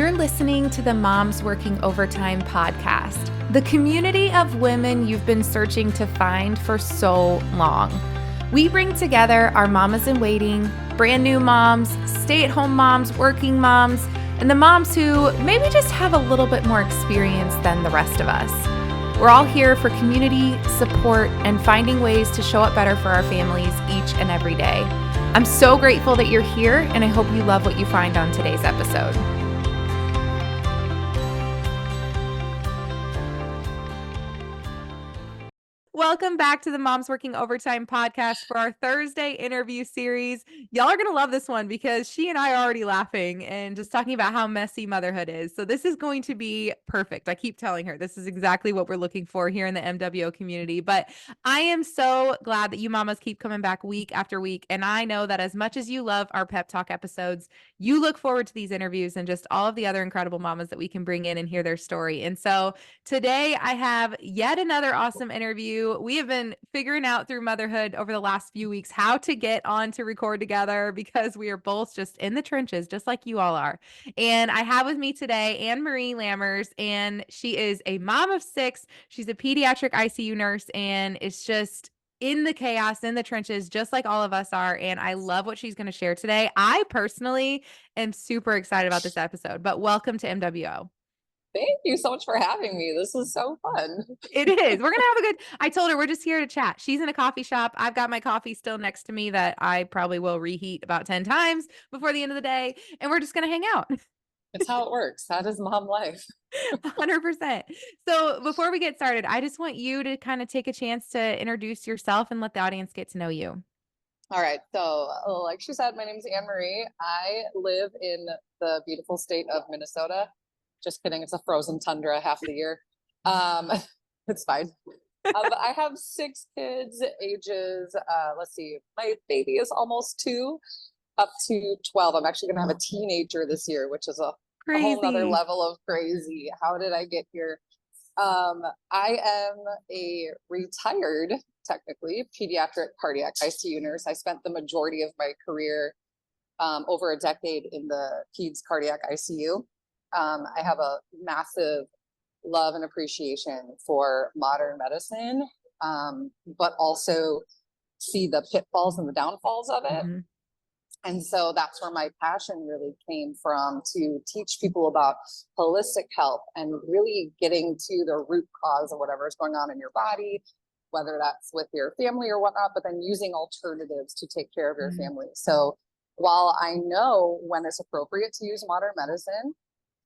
You're listening to the Moms Working Overtime podcast, the community of women you've been searching to find for so long. We bring together our mamas in waiting, brand new moms, stay-at-home moms, working moms, and the moms who maybe just have a little bit more experience than the rest of us. We're all here for community, support, and finding ways to show up better for our families each and every day. I'm so grateful that you're here, and I hope you love what you find on today's episode. Welcome back to the Moms Working Overtime podcast for our Thursday interview series. Y'all are going to love this one because she and I are already laughing and just talking about how messy motherhood is. So this is going to be perfect. I keep telling her this is exactly what we're looking for here in the MWO community. But I am so glad that you mamas keep coming back week after week. And I know that as much as you love our pep talk episodes, you look forward to these interviews and just all of the other incredible mamas that we can bring in and hear their story. And so today I have yet another awesome interview. We have been figuring out through motherhood over the last few weeks how to get on to record together because we are both just in the trenches, just like you all are. And I have with me today Anne-Marie Lammers, and she is a mom of 6. She's a pediatric ICU nurse and is just in the chaos, in the trenches, just like all of us are. And I love what she's going to share today. I personally am super excited about this episode, but welcome to MWO. Thank you so much for having me. This is so fun. It is. We're going to have a good, I told her we're just here to chat. She's in a coffee shop. I've got my coffee still next to me that I probably will reheat about 10 times before the end of the day. And we're just going to hang out. It's how it works. That is mom life. 100%. So before we get started, I just want you to kind of take a chance to introduce yourself and let the audience get to know you. All right. So like she said, my name is Anne-Marie. I live in the beautiful state of Minnesota. Just kidding. It's a frozen tundra half the year. It's fine. But I have 6 kids, ages, let's see, my baby is almost 2, up to 12. I'm actually going to have a teenager this year, which is a whole other level of crazy. How did I get here? I am a retired, technically, pediatric cardiac ICU nurse. I spent the majority of my career, over a decade in the Peds cardiac ICU. I have a massive love and appreciation for modern medicine, but also see the pitfalls and the downfalls of it. Mm-hmm. And so that's where my passion really came from, to teach people about holistic health and really getting to the root cause of whatever is going on in your body, whether that's with your family or whatnot, but then using alternatives to take care of your mm-hmm. family. So while I know when it's appropriate to use modern medicine,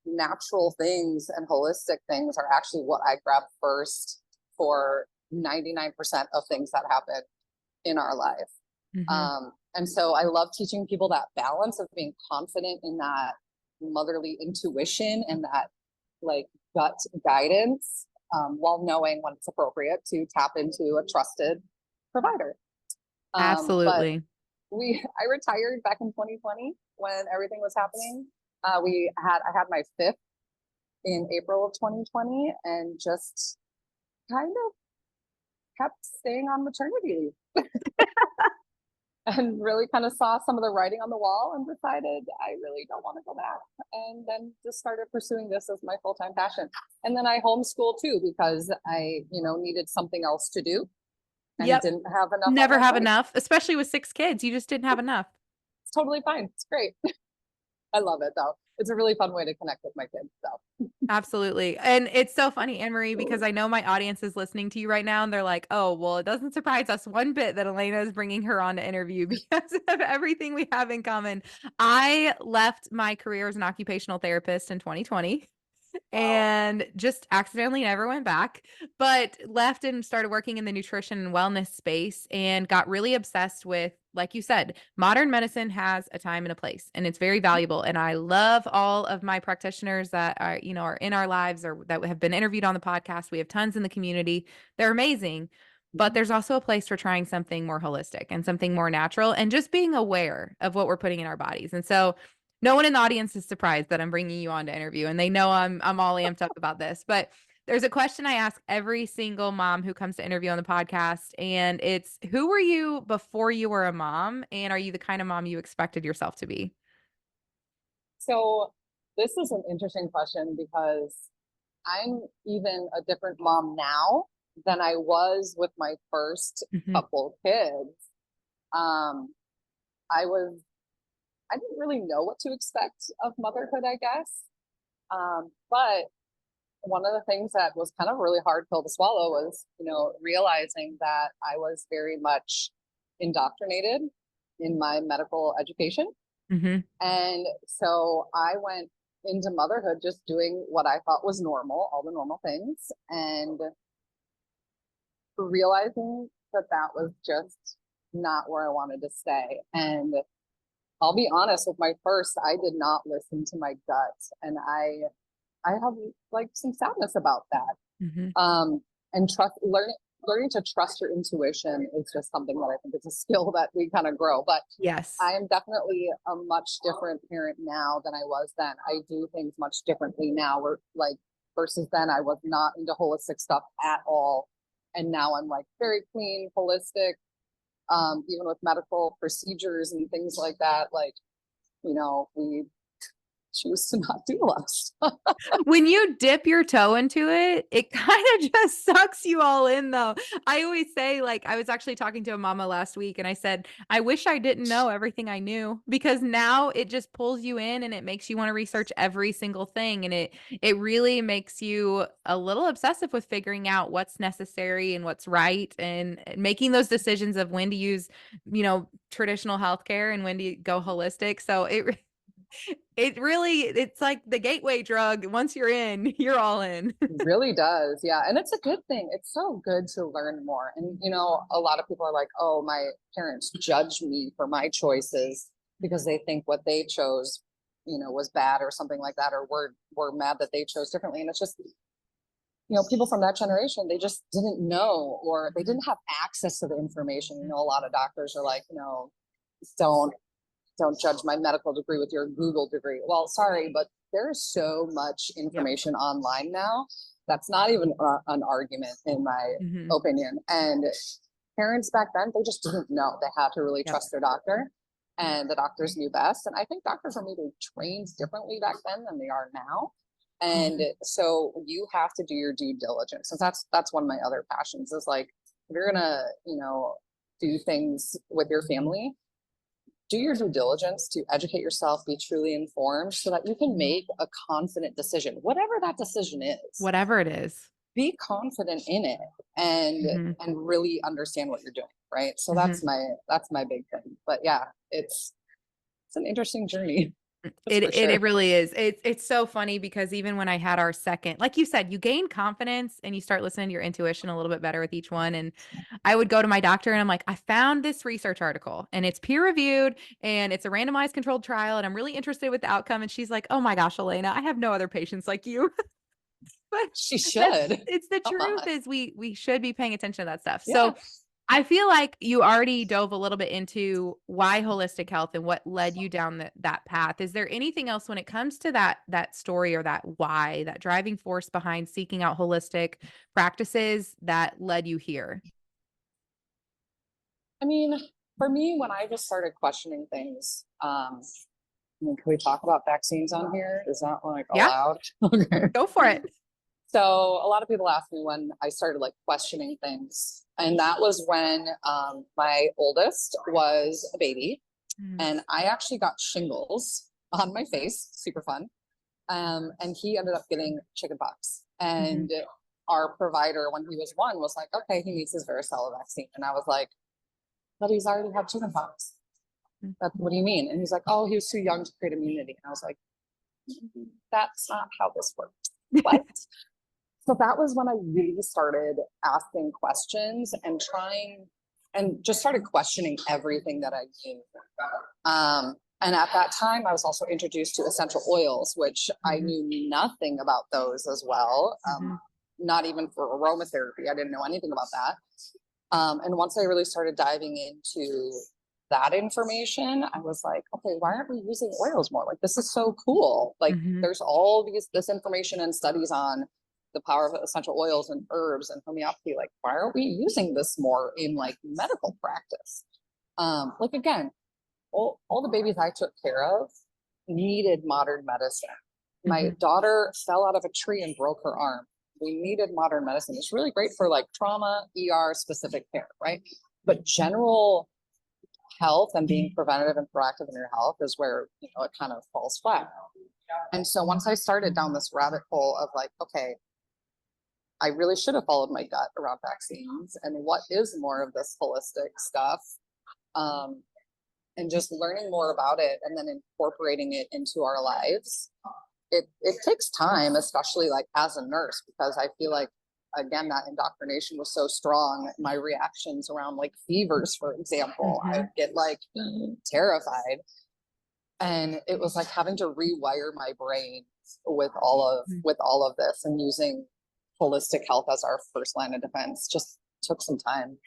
natural things and holistic things are actually what I grab first for 99% of things that happen in our life. Mm-hmm. And so I love teaching people that balance of being confident in that motherly intuition and that like gut guidance, while knowing when it's appropriate to tap into a trusted provider. Absolutely. I retired back in 2020 when everything was happening. I had my 5th in April of 2020 and just kind of kept staying on maternity leave. And really kind of saw some of the writing on the wall and decided I really don't want to go back. And then just started pursuing this as my full-time passion. And then I homeschool too, because I, needed something else to do. And didn't have enough. Never have enough, especially with 6 kids. You just didn't have enough. It's totally fine. It's great. I love it though. It's a really fun way to connect with my kids. So absolutely. And it's so funny, Anne-Marie, because I know my audience is listening to you right now and they're like, oh, well, it doesn't surprise us one bit that Elena is bringing her on to interview because of everything we have in common. I left my career as an occupational therapist in 2020. And just accidentally never went back, but left and started working in the nutrition and wellness space and got really obsessed with, like you said, modern medicine has a time and a place and it's very valuable. And I love all of my practitioners that are, are in our lives or that have been interviewed on the podcast. We have tons in the community. They're amazing, but there's also a place for trying something more holistic and something more natural and just being aware of what we're putting in our bodies. And so no one in the audience is surprised that I'm bringing you on to interview, and they know I'm all amped up about this. But there's a question I ask every single mom who comes to interview on the podcast, and it's, who were you before you were a mom, and are you the kind of mom you expected yourself to be? So this is an interesting question because I'm even a different mom now than I was with my first Mhm. couple kids. Um, I was, I didn't really know what to expect of motherhood, I guess. But one of the things that was kind of a really hard pill to swallow was, realizing that I was very much indoctrinated in my medical education. Mhm. And so I went into motherhood just doing what I thought was normal, all the normal things, and realizing that that was just not where I wanted to stay. And I'll be honest, with my first, I did not listen to my gut, and I have like some sadness about that. Mhm. And learning to trust your intuition is just something that I think is a skill that we kind of grow. But Yes. I am definitely a much different parent now than I was then. I do things much differently now. Where like versus then, I was not into holistic stuff at all, and now I'm like very clean, holistic. Even with medical procedures and things like that, like we choose to not do a lot of stuff. When you dip your toe into it, it kind of just sucks you all in though. I always say, like, I was actually talking to a mama last week and I said, I wish I didn't know everything I knew because now it just pulls you in and it makes you want to research every single thing. And it really makes you a little obsessive with figuring out what's necessary and what's right and making those decisions of when to use, traditional healthcare and when to go holistic. So it really it's like the gateway drug. Once you're in, you're all in. Really does. Yeah. And it's a good thing. It's so good to learn more. And, a lot of people are like, oh, my parents judge me for my choices because they think what they chose, was bad or something like that, or were mad that they chose differently. And it's just, people from that generation, they just didn't know or they didn't have access to the information. A lot of doctors are like, don't don't judge my medical degree with your Google degree. Well, sorry, but there's so much Yep. information online now. That's not even an argument, in my Mhm. opinion. And parents back then, they just didn't know. They had to really Yep. trust their doctor, and the doctors knew best. And I think doctors are maybe trained differently back then than they are now. And Mhm. so you have to do your due diligence. And that's one of my other passions is like, if you're gonna, do things with your family, do your due diligence to educate yourself, be truly informed so that you can Mhm. make a confident decision, whatever that decision is. Whatever it is. Be confident in it and Mhm. and really understand what you're doing, right? So Mhm. that's my big thing. But yeah, it's an interesting journey. That's It for it sure. it really is. It's so funny because even when I had our second, like you said, you gain confidence and you start listening to your intuition a little bit better with each one. And I would go to my doctor and I'm like, I found this research article and it's peer reviewed and it's a randomized controlled trial and I'm really interested with the outcome. And she's like, oh my gosh, Elena, I have no other patients like you. But She that's should. it's the Come truth on. is we should be paying attention to that stuff. Yeah. So I feel like you already dove a little bit into why holistic health and what led you down that path. Is there anything else when it comes to that story or that why, that driving force behind seeking out holistic practices that led you here? I mean, for me, when I just started questioning things, can we talk about vaccines on here? Is that like Yeah, allowed? Okay. go for it. So a lot of people ask me when I started like questioning things, and that was when my oldest was a baby, Mm, and I actually got shingles on my face, super fun. And he ended up getting chickenpox, mhm, and our provider when he was one was like, okay, he needs his varicella vaccine, and I was like, but he's already had chickenpox. mm, What do you mean? And he's like, oh, he was too young to create immunity, and I was like, that's not how this works. What? So that was when I really started asking questions and trying and just started questioning everything that I knew. And at that time, I was also introduced to essential oils, which I mhm, knew nothing about those as well. mhm, Not even for aromatherapy. I didn't know anything about that. And once I really started diving into that information, I was like, okay, why aren't we using oils more? Like, this is so cool. Like, mhm, there's all this information and studies on the power of essential oils and herbs and homeopathy. Like, why aren't we using this more in like medical practice? Like again, all the babies I took care of needed modern medicine. My Mhm. daughter fell out of a tree and broke her arm. We needed modern medicine. It's really great for like trauma, ER specific care, right? But general health and being preventative and proactive in your health is where, it kind of falls flat. And so once I started down this rabbit hole of like, okay, I really should have followed my gut around vaccines and what is more of this holistic stuff. Um, and just learning more about it and then incorporating it into our lives. It takes time, especially like as a nurse, because I feel like again that indoctrination was so strong. My reactions around like fevers, for example, I Mhm. would get like terrified. And it was like having to rewire my brain Mhm. with all of this and using holistic health as our first line of defense just took some time.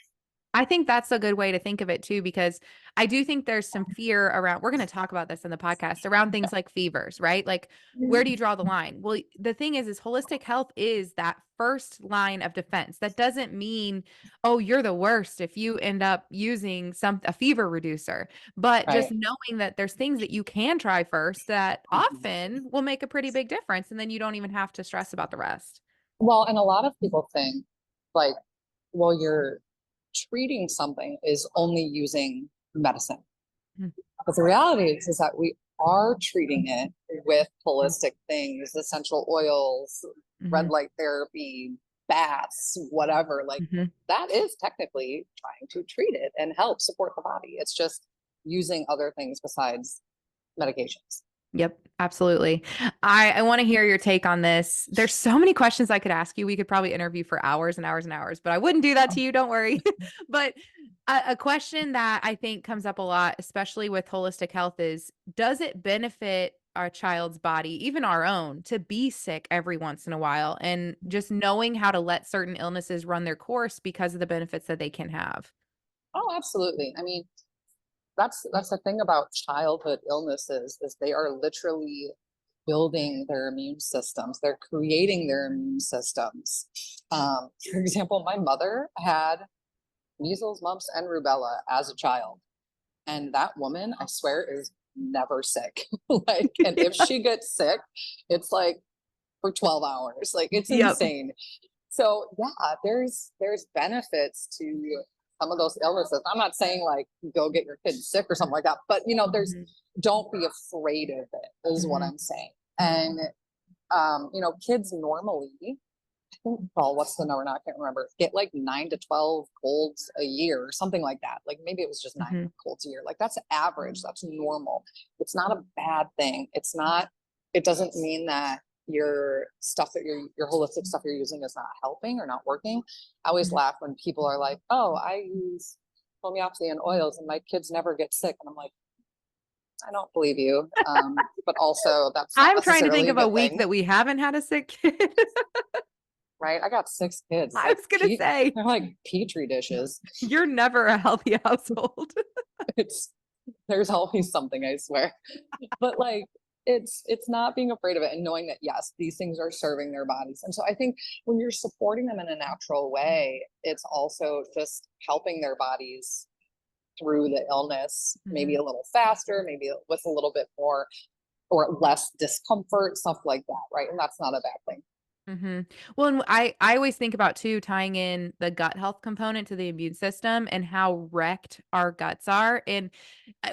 I think that's a good way to think of it too, because I do think there's some fear around, we're going to talk about this in the podcast around things like fevers, right? Like, where do you draw the line? Well, the thing is holistic health is that first line of defense. That doesn't mean, oh, you're the worst if you end up using a fever reducer, but just Right. knowing that there's things that you can try first that often will make a pretty big difference. And then you don't even have to stress about the rest. Well, and a lot of people think like, well, you're treating something is only using medicine. But the reality is that we are treating it with holistic things, essential oils, red Mhm. light therapy, baths, whatever. Like Mhm. that is technically trying to treat it and help support the body. It's just using other things besides medications. Yep, absolutely. I want to hear your take on this. There's so many questions I could ask you. We could probably interview for hours and hours and hours, but I wouldn't do that to you. Don't worry. But a question that I think comes up a lot, especially with holistic health, is does it benefit our child's body, even our own, to be sick every once in a while and just knowing how to let certain illnesses run their course because of the benefits that they can have? Oh, absolutely. I mean, that's the thing about childhood illnesses is they are literally building their immune systems. They're creating their immune systems. For example, my mother had measles, mumps, and rubella as a child, and that woman, I swear, is never sick. Like, and if she gets sick, it's like for 12 hours. Like, it's Yep. insane. So yeah, there's benefits to some of those illnesses. I'm not saying like go get your kid sick or something like that, but there's Mhm. don't be afraid of it is what Mhm. I'm saying. And kids normally, I think, well, what's the number now? I can't remember. Get like 9 to 12 colds a year or something like that. Like maybe it was just nine Mhm. colds a year. Like that's average. That's normal. It's not a bad thing. It's not, it doesn't mean that your stuff that your holistic stuff you're using is not helping or not working. I always Mhm. laugh when people are like, oh, I use homeopathy and oils and my kids never get sick. And I'm like, I don't believe you. But also that's not I'm trying to think necessarily a of a good week thing, that we haven't had a sick kid. right? I got 6 kids. It's I like was gonna say, they're like petri dishes. you're never a healthy household. It's there's always something, I swear. But like it's not being afraid of it and knowing that yes, these things are serving their bodies. And so I think when you're supporting them in a natural way, it's also just helping their bodies through the illness, maybe Mhm. a little faster, maybe with a little bit more or less discomfort, stuff like that, right? And that's not a bad thing. Mhm. Well, and I always think about too tying in the gut health component to the immune system and how wrecked our guts are. And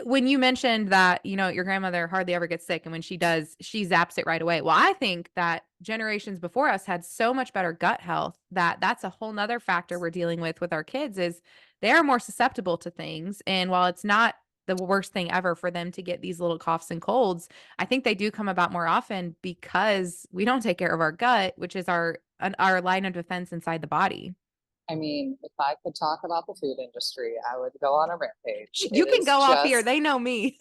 when you mentioned that, your grandmother hardly ever gets sick, and when she does, she zaps it right away. Well, I think that generations before us had so much better gut health that that's a whole nother factor we're dealing with our kids is they are more susceptible to things. And while it's not the worst thing ever for them to get these little coughs and colds, I think they do come about more often because we don't take care of our gut, which is our line of defense inside the body. I mean, if I could talk about the food industry, I would go on a rampage. You It can is go off here. just, They know me.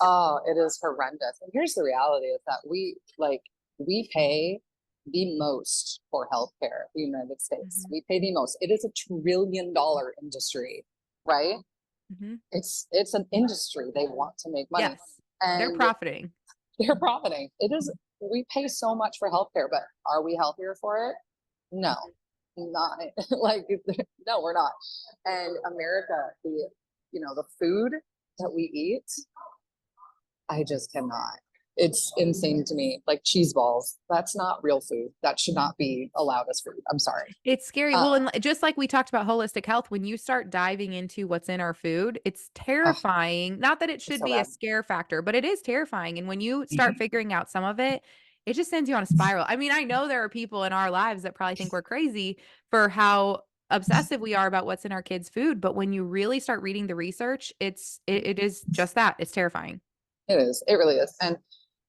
oh, it is horrendous. And here's the reality is that we pay the most for healthcare in the United States. Mhm. We pay the most. It is a $1 trillion industry, right? Mhm. It's an industry. They want to make money. Yes. They're And profiting. they're profiting. It is we pay so much for healthcare, but are we healthier for it? No, Mhm. not like no, we're not. And America, the food that we eat, I just cannot. It's insane to me. Like cheese balls, that's not real food. That should not be allowed as food. I'm sorry. It's scary. Uh, Well, and just like we talked about holistic health, when you start diving into what's in our food, it's oh, terrifying. Not that it it's should so be a bad. scare factor, but it is terrifying. And when you start Mhm. figuring out some of it, it just sends you on a spiral. I mean, I know there are people in our lives that probably think we're crazy for how obsessive we are about what's in our kids' food, but when you really start reading the research, it is just that. It's terrifying. It is. It really is. And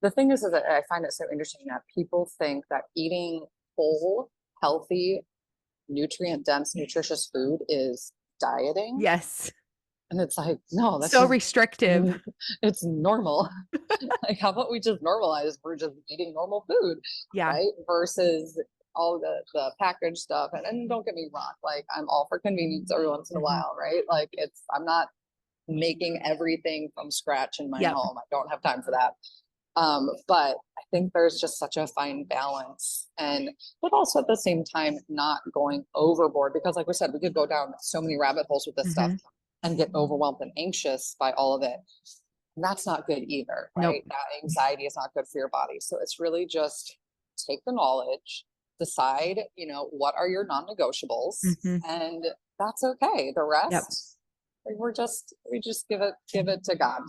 the thing is that I find it so interesting that people think that eating whole, healthy, nutrient dense, nutritious food is dieting. Yes. And it's like, no, that's So just, restrictive. it's normal. Like, how about we just normalize we're just eating normal food, Yeah. right? Versus all the packaged stuff. And don't get me wrong, like I'm all for convenience every once in a Mhm. while, right? Like I'm not making everything from scratch in my Yep. home. I don't have time for that. But I think there's just such a fine balance, and but also at the same time not going overboard, because like we said, we could go down so many rabbit holes with this stuff Mhm. and get overwhelmed and anxious by all of it. And that's not good either, Nope. right? That anxiety is not good for your body. So it's really just take the knowledge, decide, what are your non-negotiables, Mhm. and that's okay. The Yep. rest, we just give it to God.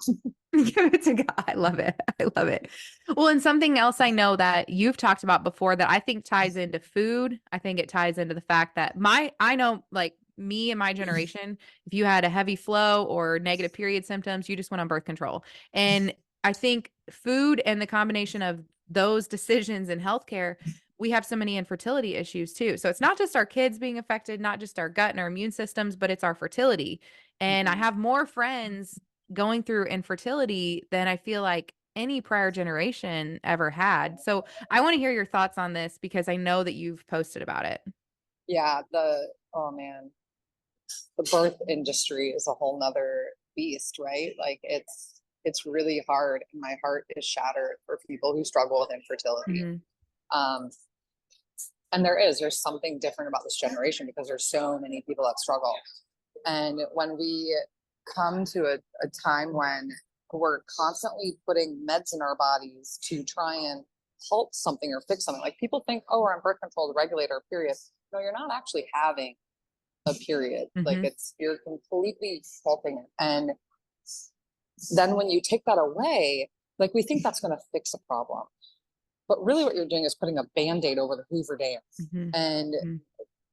Give it to God. I love it. I love it. Well, and something else I know that you've talked about before that I think ties into food. I think it ties into the fact that I know like me and my generation, if you had a heavy flow or negative period symptoms, you just went on birth control. And I think food and the combination of those decisions in healthcare, we have so many infertility issues too. So it's not just our kids being affected, not just our gut and our immune systems, but it's our fertility. And I Mhm. have more friends going through infertility than I feel like any prior generation ever had. So I want to hear your thoughts on this because I know that you've posted about it. Yeah, oh man, the birth industry is a whole nother beast, right? Like it's really hard, and my heart is shattered for people who struggle with infertility. Mhm. Um, and there's something different about this generation because there's so many people that struggle. And when we come to a time when we're constantly putting meds in our bodies to try and halt something or fix something, like people think, oh, we're on birth control to regulate our period. No, you're not actually having a period. Like Mhm. you're completely halting it. And then when you take that away, like we think that's going to fix a problem. But really what you're doing is putting a band-aid over the Hoover Dam. Mhm. And Mhm.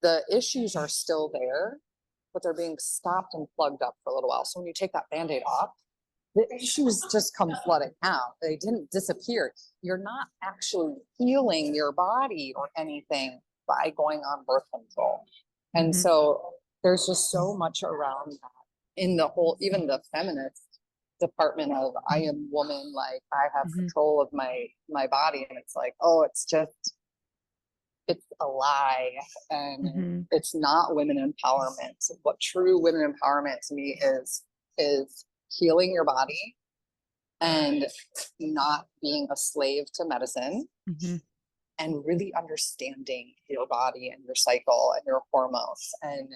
the issues are still there, but they're being stopped and plugged up for a little while. So when you take that band-aid off, the issues just come flooding out. They didn't disappear. You're not actually healing your body or anything by going on birth control. And Mhm. so there's just so much around that in the whole, even the feminist department of I am woman, like I have Mhm. control of my body. And it's like, oh, it's a lie, and Mhm. it's not women empowerment. What true women empowerment to me is healing your body and not being a slave to medicine, Mhm. and really understanding your body and your cycle and your hormones. And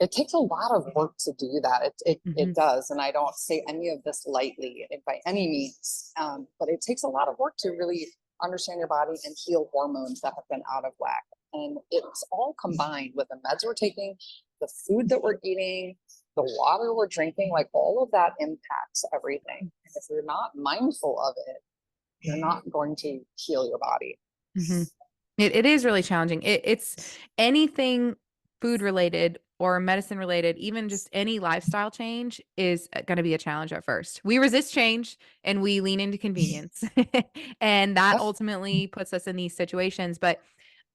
it takes a lot of work to do that. It Mhm. does, and I don't say any of this lightly by any means. But it takes a lot of work to really understand your body and heal hormones that have been out of whack. And it's all combined with the meds we're taking, the food that we're eating, the water we're drinking. Like all of that impacts everything. And if you're not mindful of it, you're not going to heal your body. Mhm. It is really challenging. It's anything food related or medicine related, even just any lifestyle change is going to be a challenge at first. We resist change and we lean into convenience. And that Yep. ultimately puts us in these situations. But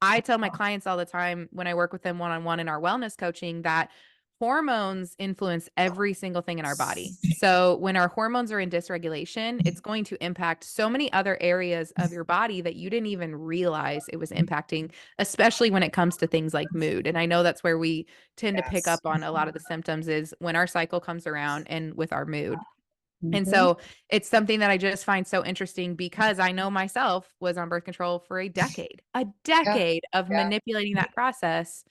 I tell my clients all the time when I work with them one on one in our wellness coaching that hormones influence every single thing in our body. So when our hormones are in dysregulation, it's going to impact so many other areas of your body that you didn't even realize it was impacting, especially when it comes to things like mood. And I know that's where we tend to pick Yes. up on a lot of the symptoms is when our cycle comes around and with our mood. And Mm-hmm. so it's something that I just find so interesting because I know myself was on birth control for a Yeah. decade of Yeah. manipulating that process.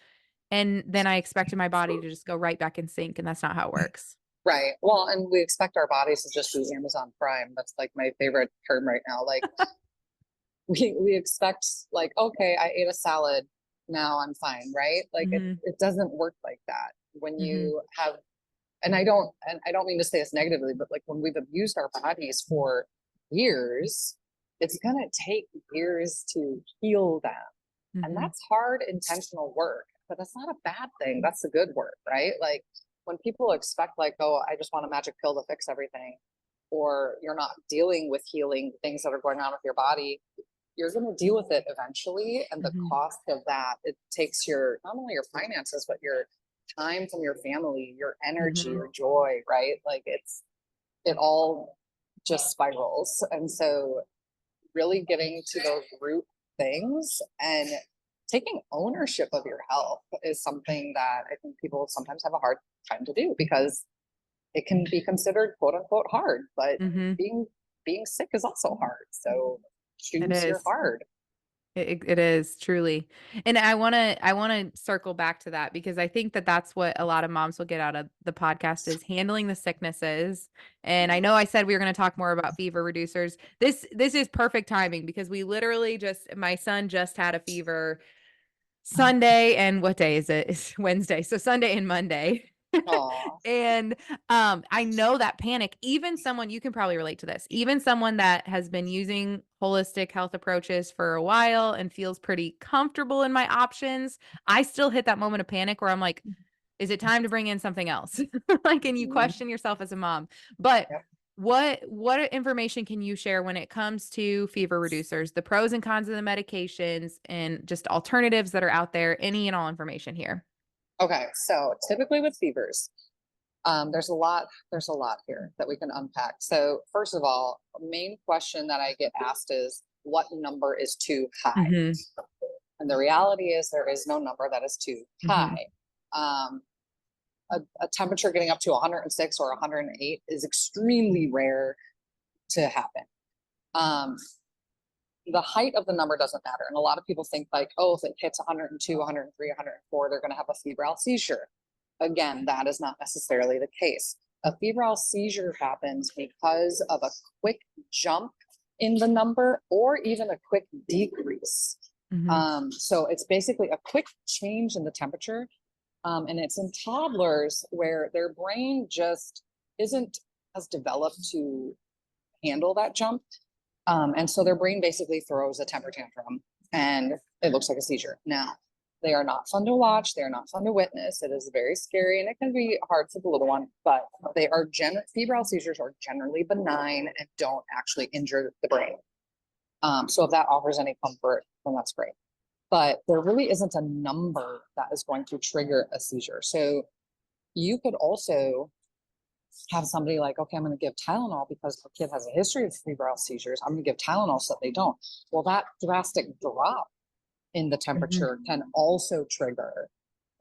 And then I expected my body to just go right back in sync. And that's not how it works. Right. Well, and we expect our bodies to just do Amazon Prime. That's like my favorite term right now. Like we expect like, okay, I ate a salad, now I'm fine, right? Like Mhm. it doesn't work like that. When Mhm. you have, and I don't mean to say this negatively, but like when we've abused our bodies for years, it's gonna take years to heal them. And Mhm. that's hard, intentional work, but that's not a bad thing. That's the good work, right? Like when people expect, like, oh, I just want a magic pill to fix everything, or you're not dealing with healing things that are going on with your body, you're going to deal with it eventually. And the Mhm. cost of that, it takes your, not only your finances, but your time from your family, your energy, Mhm. your joy, right? Like it all just spirals. And so really getting to those root things and taking ownership of your health is something that I think people sometimes have a hard time to do because it can be considered quote unquote hard, but Mhm. being being sick is also hard. So It choose your is. hard. It is truly. And I wanna circle back to that because I think that that's what a lot of moms will get out of the podcast is handling the sicknesses. And I know I said we were gonna talk more about fever reducers. This is perfect timing because we literally just my son just had a fever Sunday and what day is it? It's Wednesday. So Sunday and Monday. Oh, And, I know that panic, even someone you can probably relate to this, even someone that has been using holistic health approaches for a while and feels pretty comfortable in my options, I still hit that moment of panic where I'm like, "Is it time to bring in something else?" Like, and you question yourself as a mom. But yep. what information can you share when it comes to fever reducers, the pros and cons of the medications, and just alternatives that are out there? Any and all information here. Okay, so typically with fevers, there's a lot here that we can unpack. So first of all, main question that I get asked is what number is too high? Mhm, And the reality is there is no number that is too mhm, high. Um, a temperature getting up to 106 or 108 is extremely rare to happen. Um, the height of the number doesn't matter. And a lot of people think like, oh, if it hits 102, 103, 104, they're going to have a febrile seizure. Again, that is not necessarily the case. A febrile seizure happens because of a quick jump in the number or even a quick decrease. mhm, So it's basically a quick change in the temperature. And it's in toddlers where their brain just isn't as developed to handle that jump. And so their brain basically throws a temper tantrum and it looks like a seizure. Now, they are not fun to watch. They are not fun to witness. It is very scary and it can be hard for the little one, but febrile seizures are generally benign and don't actually injure the brain. So if that offers any comfort, then that's great. But there really isn't a number that is going to trigger a seizure. So you could also have somebody like, okay, I'm going to give Tylenol because the kid has a history of febrile seizures. I'm going to give Tylenol so that they don't. Well, that drastic drop in the mhm, temperature can also trigger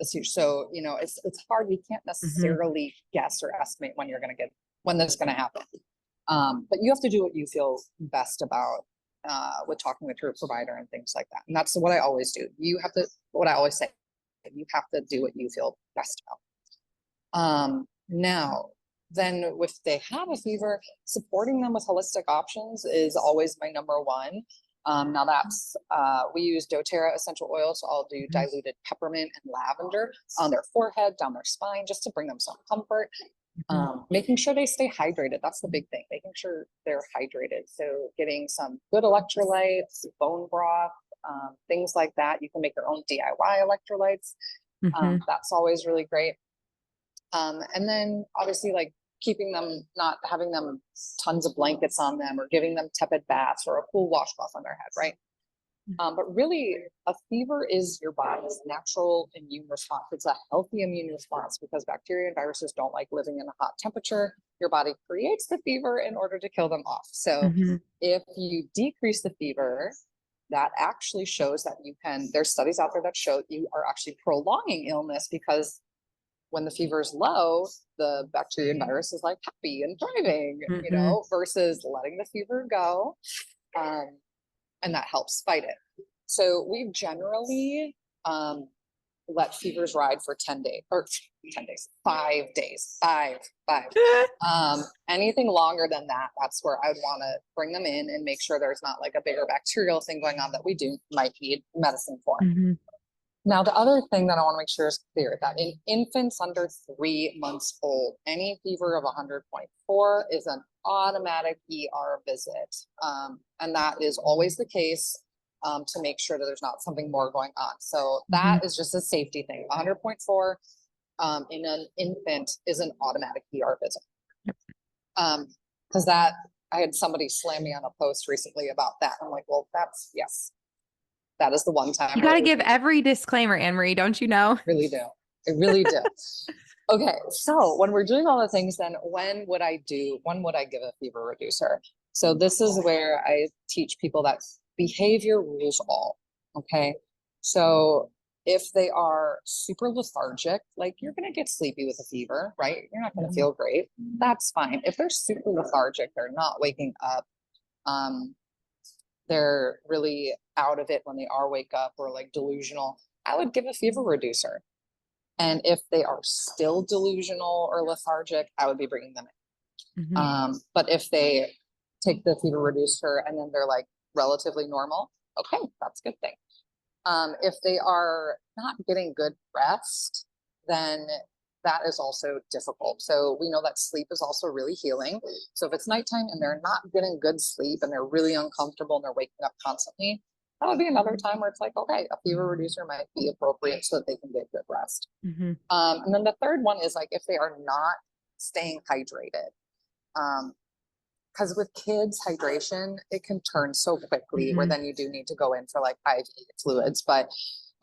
a seizure. So, it's hard. You can't mhm, necessarily guess or estimate when this is going to happen. But you have to do what you feel best about with talking with your provider and things like that. And that's what I always do. What I always say, you have to do what you feel best about. Now, then if they have a fever, supporting them with holistic options is always my number one. Now we use doTERRA essential oil, so I'll do mhm, diluted peppermint and lavender on their forehead, down their spine, just to bring them some comfort. mhm, Making sure they stay hydrated. That's the big thing, making sure they're hydrated. So getting some good electrolytes, bone broth, things like that. You can make your own DIY electrolytes. mhm, That's always really great. And then obviously like keeping them, not having them tons of blankets on them or giving them tepid baths or a cool washcloth on their head, right? But really, a fever is your body's natural immune response. It's a healthy immune response because bacteria and viruses don't like living in a hot temperature. Your body creates the fever in order to kill them off. So mhm, if you decrease the fever, that actually shows that there's studies out there that show you are actually prolonging illness because when the fever is low, the bacteria and virus is like happy and thriving, mhm, versus letting the fever go. Um, and that helps fight it. So we generally, um, let fevers ride for 10 days or 10 days, 5 days, five. Anything longer than that, that's where I would want to bring them in and make sure there's not like a bigger bacterial thing going on that we might need medicine for. Mm-hmm. Now, the other thing that I want to make sure is clear that in infants under 3 months old, any fever of 100.4 is an automatic ER visit. And that is always the case to make sure that there's not something more going on. So that is just a safety thing. 100.4 in an infant is an automatic ER visit. Because that, I had somebody slam me on a post recently about that. I'm like, well, that's, yes, that is the one time. You got to give every disclaimer, Anne-Marie, don't you know? Really do. I really do. Okay. So when we're doing all the things, then when would I give a fever reducer? So this is where I teach people that behavior rules all. Okay. So if they are super lethargic, like you're going to get sleepy with a fever, right? You're not going to feel great. That's fine. If they're super lethargic, they're not waking up. They're really out of it when they are wake up or like delusional, I would give a fever reducer. And if they are still delusional or lethargic, I would be bringing them in. But if they take the fever reducer and then they're like relatively normal, okay, that's a good thing. If they are not getting good rest, then that is also difficult. So we know that sleep is also really healing. So if it's nighttime and they're not getting good sleep and they're really uncomfortable and they're waking up constantly, that would be another time where it's like, okay, a fever reducer might be appropriate so that they can get good rest. And then the third one is like if they are not staying hydrated. Because with kids, hydration, it can turn so quickly where then you do need to go in for like IV fluids. But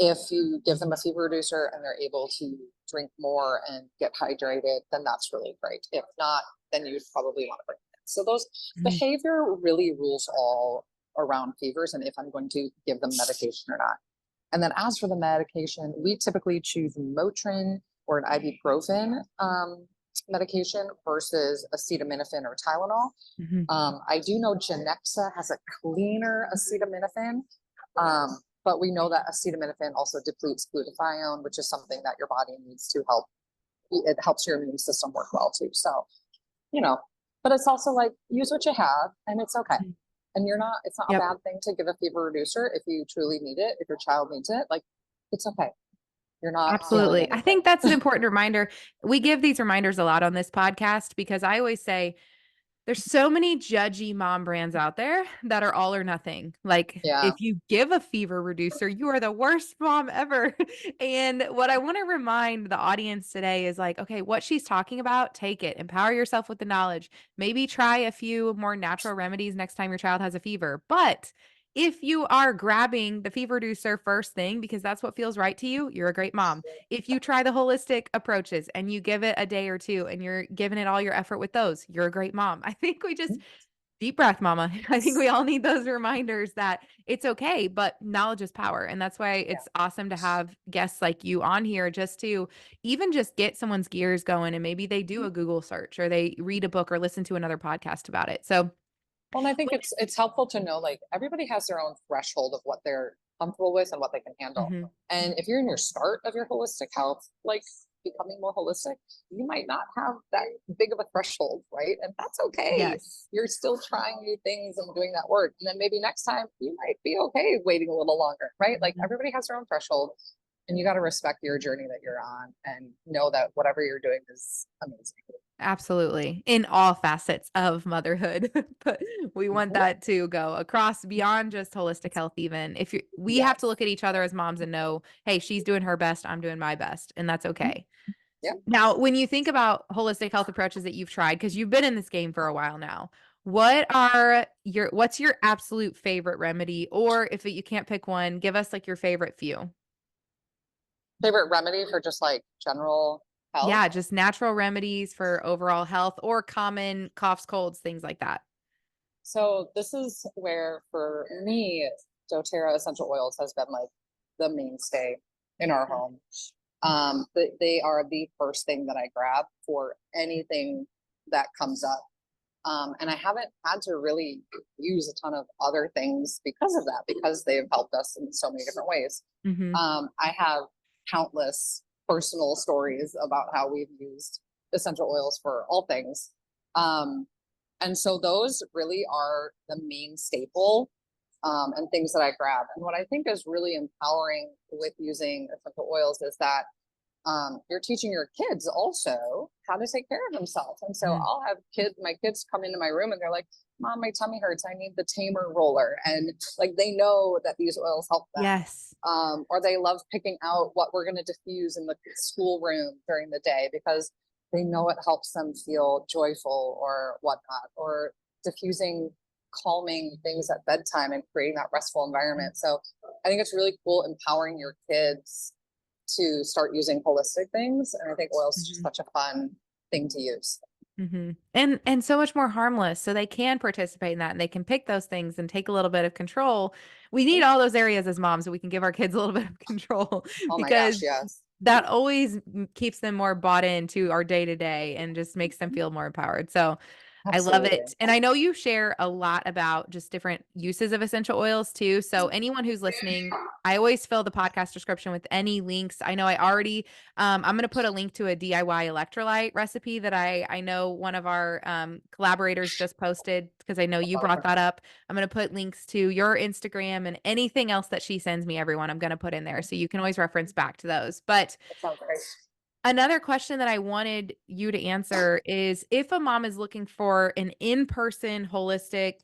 if you give them a fever reducer and they're able to drink more and get hydrated, then that's really great. If not, then you'd probably want to bring it in. So those behavior really rules all around fevers and if I'm going to give them medication or not. And then as for the medication, we typically choose Motrin or an ibuprofen medication versus acetaminophen or Tylenol. I do know Genexa has a cleaner acetaminophen, but we know that acetaminophen also depletes glutathione, which is something that your body needs to help. It helps your immune system work well too. So, but it's also like use what you have and it's okay. And it's not a bad thing to give a fever reducer if you truly need it, if your child needs it, like it's okay. You're not. Absolutely. I think that's an important reminder. We give these reminders a lot on this podcast because I always say there's so many judgy mom brands out there that are all or nothing. Like if you give a fever reducer, you are the worst mom ever. And what I want to remind the audience today is like, okay, what she's talking about, take it, empower yourself with the knowledge, maybe try a few more natural remedies next time your child has a fever. But if you are grabbing the fever reducer first thing, because that's what feels right to you, you're a great mom. If you try the holistic approaches and you give it a day or two and you're giving it all your effort with those, you're a great mom. I think we just deep breath, mama. I think we all need those reminders that it's okay, but knowledge is power. And that's why it's awesome to have guests like you on here just to even just get someone's gears going. And maybe they do a Google search or they read a book or listen to another podcast about it. So well, and I think it's helpful to know like everybody has their own threshold of what they're comfortable with and what they can handle. And if you're in your start of your holistic health, like becoming more holistic, you might not have that big of a threshold, right? And that's okay. Yes. You're still trying new things and doing that work. And then maybe next time you might be okay waiting a little longer, right? Like everybody has their own threshold and you got to respect your journey that you're on and know that whatever you're doing is amazing. Absolutely. In all facets of motherhood. But we want that to go across beyond just holistic health, even if we have to look at each other as moms and know, hey, she's doing her best. I'm doing my best. And that's okay. Now, when you think about holistic health approaches that you've tried, because you've been in this game for a while now, what's your absolute favorite remedy? Or if you can't pick one, give us like your favorite few. Favorite remedy for just like general health? Yeah, just natural remedies for overall health or common coughs, colds, things like that. So this is where for me, doTERRA essential oils has been like the mainstay in our home. They are the first thing that I grab for anything that comes up. And I haven't had to really use a ton of other things because of that, because they've helped us in so many different ways. I have countless personal stories about how we've used essential oils for all things. And so those really are the main staple, and things that I grab. And what I think is really empowering with using essential oils is that you're teaching your kids also how to take care of themselves. And so I'll have my kids come into my room and they're like, Mom, my tummy hurts. I need the tamer roller. And like, they know that these oils help them. Yes. Or they love picking out what we're going to diffuse in the schoolroom during the day because they know it helps them feel joyful or whatnot, or diffusing calming things at bedtime and creating that restful environment. So I think it's really cool empowering your kids to start using holistic things. And I think oils is just such a fun thing to use. And so much more harmless. So they can participate in that and they can pick those things and take a little bit of control. We need all those areas as moms so we can give our kids a little bit of control Oh my because gosh, yes. that always keeps them more bought into our day to day and just makes them feel more empowered. So I love Absolutely. it. And I know you share a lot about just different uses of essential oils too. So anyone who's listening, I always fill the podcast description with any links. I know I already I'm going to put a link to a DIY electrolyte recipe that I know one of our collaborators just posted because I know you brought that up. I'm going to put links to your Instagram and anything else that she sends me, everyone, I'm going to put in there. So you can always reference back to those. But That sounds great. another question that I wanted you to answer is if a mom is looking for an in-person holistic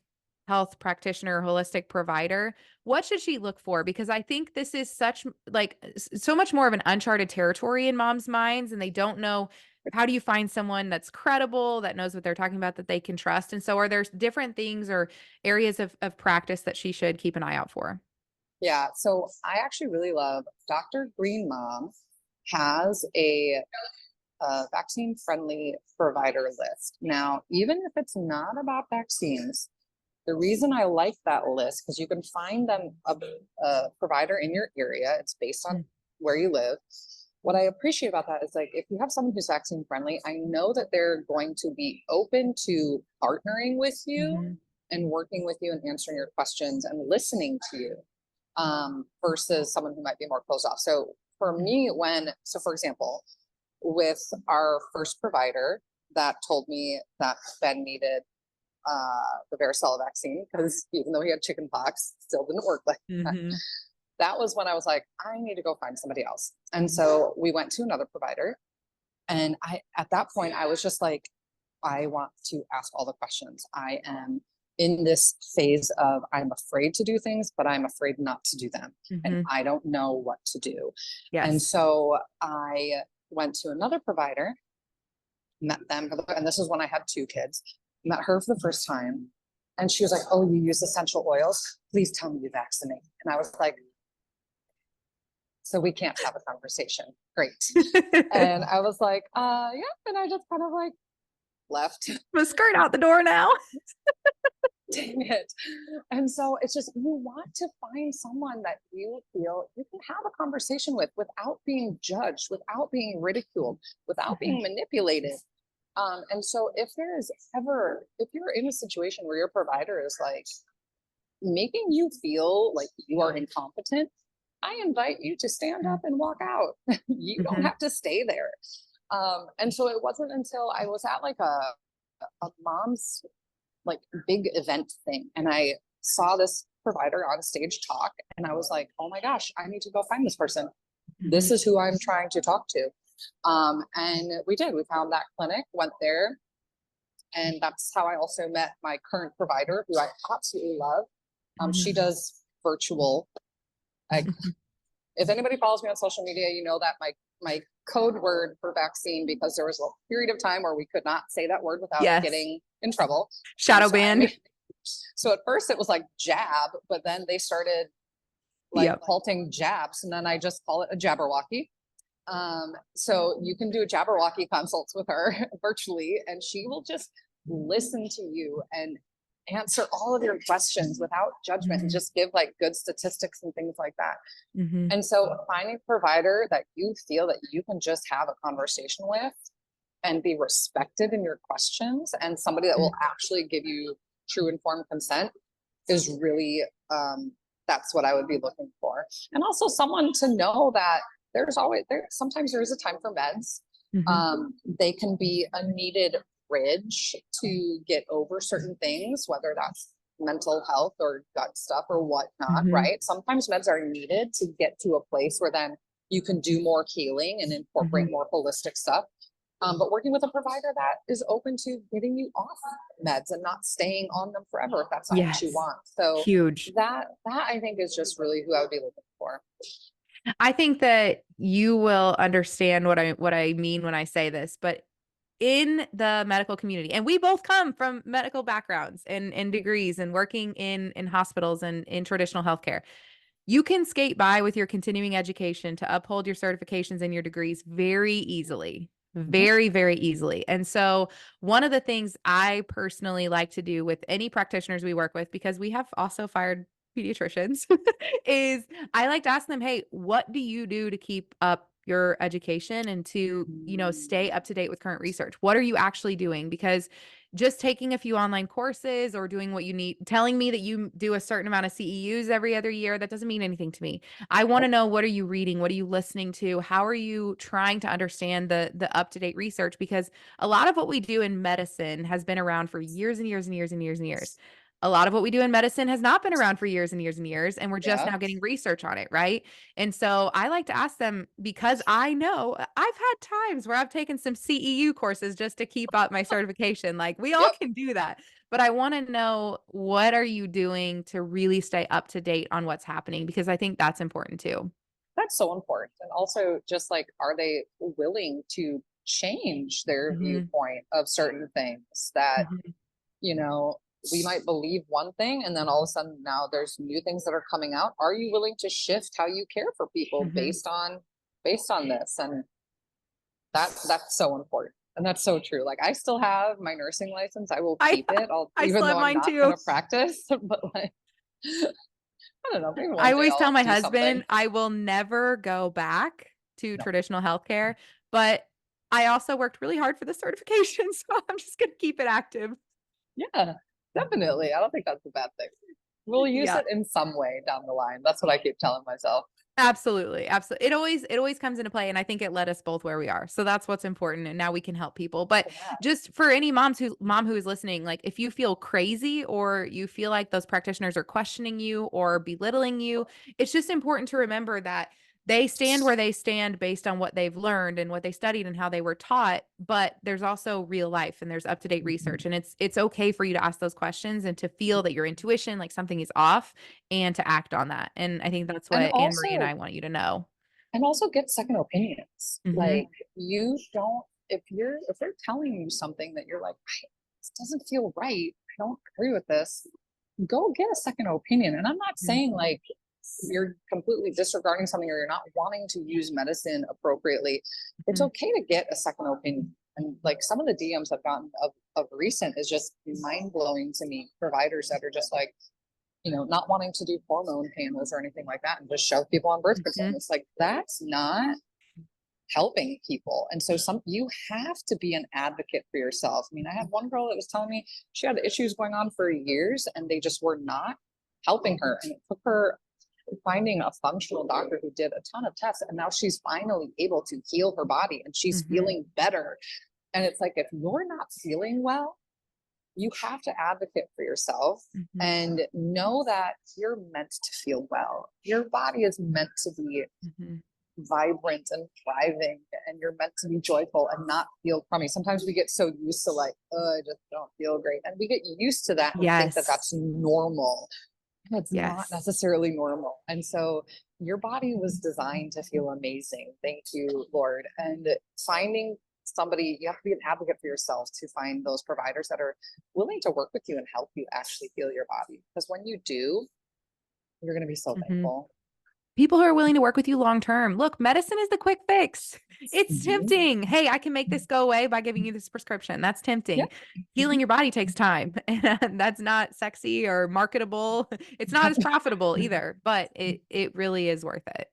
health practitioner, holistic provider, what should she look for? Because I think this is such like so much more of an uncharted territory in moms' minds, and they don't know how do you find someone that's credible, that knows what they're talking about, that they can trust. And so are there different things or areas of practice that she should keep an eye out for? Yeah. So I actually really love Dr. Green Mom has a vaccine friendly provider list. Now, even if it's not about vaccines, the reason I like that list, because you can find them a provider in your area, it's based on where you live. What I appreciate about that is like, if you have someone who's vaccine friendly, I know that they're going to be open to partnering with you and working with you and answering your questions and listening to you, versus someone who might be more closed off. So for me, for example, with our first provider that told me that Ben needed the varicella vaccine because even though he had chicken pox, still didn't work like that. That was when I was like, I need to go find somebody else. And so we went to another provider. And at that point, I was just like, I want to ask all the questions. I am in this phase of I'm afraid to do things, but I'm afraid not to do them. And I don't know what to do. And Yes. so I went to another provider, met them, and this is when I had 2 kids, met her for the first time. And she was like, oh, you use essential oils? Please tell me you vaccinate. And I was like, so we can't have a conversation. Great. And I was like, yeah. And I just kind of like left. I'm skirt out the door now. Dang it. And so it's just, you want to find someone that you feel you can have a conversation with without being judged, without being ridiculed, without being manipulated. And so if you're in a situation where your provider is like making you feel like you are incompetent, I invite you to stand up and walk out. You don't have to stay there. And so it wasn't until I was at like a mom's like big event thing, and I saw this provider on stage talk, and I was like, oh my gosh, I need to go find this person. This is who I'm trying to talk to. And we found that clinic, went there. And that's how I also met my current provider, who I absolutely love. She does virtual. If anybody follows me on social media, you know that my code word for vaccine, because there was a period of time where we could not say that word without getting in trouble. Shadow ban. So at first it was like jab, but then they started like halting jabs, and then I just call it a jabberwocky. So you can do a jabberwocky consults with her virtually, and she will just listen to you and answer all of your questions without judgment and just give like good statistics and things like that. And so finding a provider that you feel that you can just have a conversation with and be respected in your questions, and somebody that will actually give you true informed consent, is really, that's what I would be looking for. And also someone to know that sometimes there is a time for meds. Mhm. They can be a needed bridge to get over certain things, whether that's mental health or gut stuff or whatnot, Mhm. right? Sometimes meds are needed to get to a place where then you can do more healing and incorporate Mhm. more holistic stuff. But working with a provider that is open to getting you off meds and not staying on them forever if that's not what you Yes. want. So Huge. that I think is just really who I would be looking for. I think that you will understand what I mean when I say this, but in the medical community, and we both come from medical backgrounds and degrees and working in hospitals and in traditional healthcare. You can skate by with your continuing education to uphold your certifications and your degrees very easily. Mhm. Very, very easily. And so, one of the things I personally like to do with any practitioners we work with, because we have also fired pediatricians, is I like to ask them, hey, what do you do to keep up your education and to, stay up to date with current research? What are you actually doing? Because just taking a few online courses or doing what you need, telling me that you do a certain amount of CEUs every other year, that doesn't mean anything to me. I want to know, what are you reading? What are you listening to? How are you trying to understand the up-to-date research? Because a lot of what we do in medicine has been around for years and years and years and years and years. A lot of what we do in medicine has not been around for years and years and years, and we're just Yeah. now getting research on it, right? And so I like to ask them, because I know I've had times where I've taken some CEU courses just to keep up my certification. Like, we all Yep. can do that. But I want to know, what are you doing to really stay up to date on what's happening? Because I think that's important too. That's so important. And also just like, are they willing to change their Mhm. viewpoint of certain things that, Mhm. you know, we might believe one thing and then all of a sudden now there's new things that are coming out. Are you willing to shift how you care for people Mhm. based on this? And that's so important. And that's so true. Like I still have my nursing license. I will I keep it. I'll I even still though have I'm mine not gonna too. practice, but like I don't know, maybe I one day always tell I'll my do something. husband I will never go back to traditional healthcare, but I also worked really hard for the certification, so I'm just gonna keep it active. Yeah, definitely. I don't think that's a bad thing. We'll use Yeah. it in some way down the line. That's what I keep telling myself. Absolutely, absolutely. It always comes into play, and I think it led us both where we are. So that's what's important, and now we can help people. But Yeah. just for any mom who is listening, like, if you feel crazy or you feel like those practitioners are questioning you or belittling you, it's just important to remember that they stand where they stand based on what they've learned and what they studied and how they were taught, but there's also real life and there's up-to-date research, Mhm. and it's okay for you to ask those questions and to feel that your intuition, like, something is off, and to act on that, and I think that's And what Anne Marie and I also want you to know. and also get second opinions. Mhm, Like you don't if they're telling you something that you're like, this doesn't feel right. I don't agree with this. Go get a second opinion. And I'm not mhm, saying like you're completely disregarding something or you're not wanting to use medicine appropriately. It's mhm, okay to get a second opinion. And like some of the DMs I've gotten of recent is just mind blowing to me. Providers that are just like, not wanting to do hormone panels or anything like that and just shove people on birth control. mhm, And it's like, that's not helping people. And so you have to be an advocate for yourself. I mean, I had one girl that was telling me she had issues going on for years and they just were not helping her. And it took her finding a functional doctor who did a ton of tests. And now she's finally able to heal her body and she's mhm, feeling better. And it's like, if you're not feeling well, you have to advocate for yourself mhm, and know that you're meant to feel well. Your body is meant to be mhm. vibrant and thriving, and you're meant to be joyful and not feel crummy. Sometimes we get so used to like, oh, I just don't feel great. And we get used to that and think that Yes, that's normal. And it's not yes, necessarily normal. And so your body was designed to feel amazing. Thank you, Lord. And finding somebody, you have to be an advocate for yourself to find those providers that are willing to work with you and help you actually feel your body. Because when you do, you're going to be so mhm. thankful. People who are willing to work with you long term. Look, medicine is the quick fix. It's Mhm. tempting. "Hey, I can make this go away by giving you this prescription." That's Yeah. tempting. Healing your body takes time, and that's not sexy or marketable. It's not as profitable either, but it really is worth it.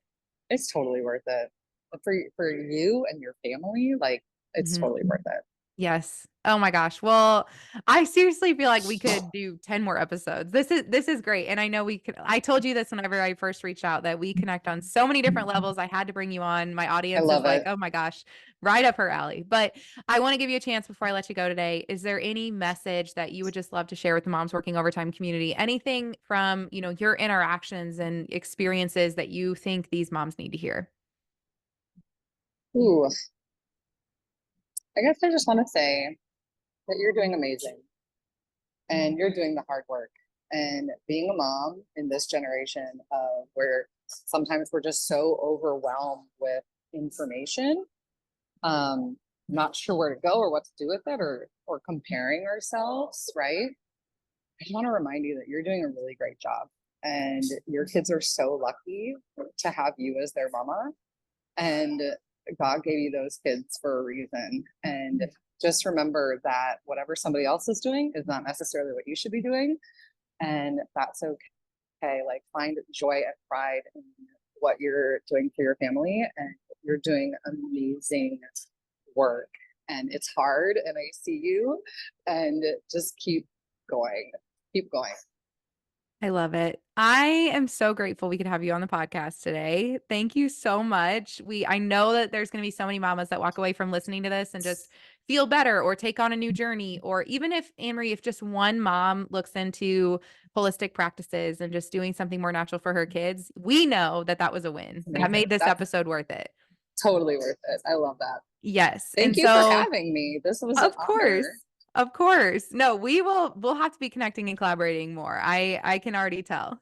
It's totally worth it. For you and your family, like, it's Mhm. totally worth it. Yes. Oh my gosh. Well, I seriously feel like we could do 10 more episodes. This is great. And I know we could I told you this whenever I first reached out that we connect on so many different levels. I had to bring you on. My I audience is love like, it. "Oh my gosh, right up her alley." But I want to give you a chance before I let you go today. Is there any message that you would just love to share with the Moms Working Overtime community? Anything from, your interactions and experiences that you think these moms need to hear? Ooh, I guess I just want to say that you're doing amazing and you're doing the hard work. And being a mom in this generation of where sometimes we're just so overwhelmed with information, not sure where to go or what to do with it or comparing ourselves, right? I just want to remind you that you're doing a really great job. And your kids are so lucky to have you as their mama. And God gave you those kids for a reason. And just remember that whatever somebody else is doing is not necessarily what you should be doing. And that's okay. Like find joy and pride in what you're doing for your family. And you're doing amazing work. And it's hard. And I see you. And just keep going. Keep going. I love it. I am so grateful we could have you on the podcast today. Thank you so much. I know that there's going to be so many mamas that walk away from listening to this and just feel better or take on a new journey. Or even if, Anne-Marie, if just one mom looks into holistic practices and just doing something more natural for her kids, we know that that was a win. That Amazing. made this That's episode worth it. totally worth it. I love that. Yes. Thank And you for so, having me. This was an of course. honor. Of course. No, we'll have to be connecting and collaborating more. I can already tell.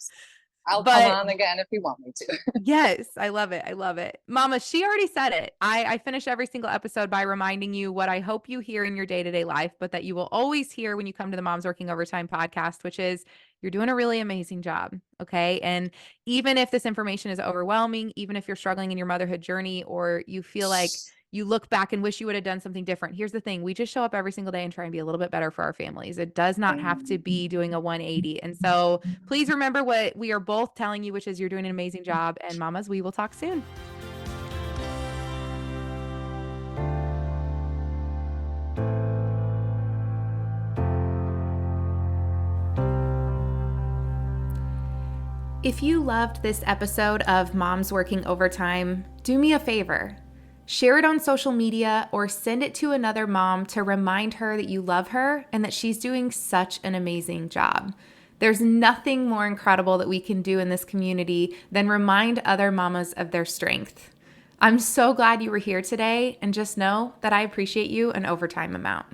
I'll come But on again if you want me to. yes, I love it. I love it. Mama, she already said it. I finish every single episode by reminding you what I hope you hear in your day-to-day life, but that you will always hear when you come to the Moms Working Overtime podcast, which is you're doing a really amazing job. Okay. And even if this information is overwhelming, even if you're struggling in your motherhood journey, or you feel like you look back and wish you would have done something different, here's the thing: we just show up every single day and try and be a little bit better for our families. It does not have to be doing a 180. And so please remember what we are both telling you, which is you're doing an amazing job. And mamas, we will talk soon. If you loved this episode of Moms Working Overtime, do me a favor. Share it on social media or send it to another mom to remind her that you love her and that she's doing such an amazing job. There's nothing more incredible that we can do in this community than remind other mamas of their strength. I'm so glad you were here today, and just know that I appreciate you an overtime amount.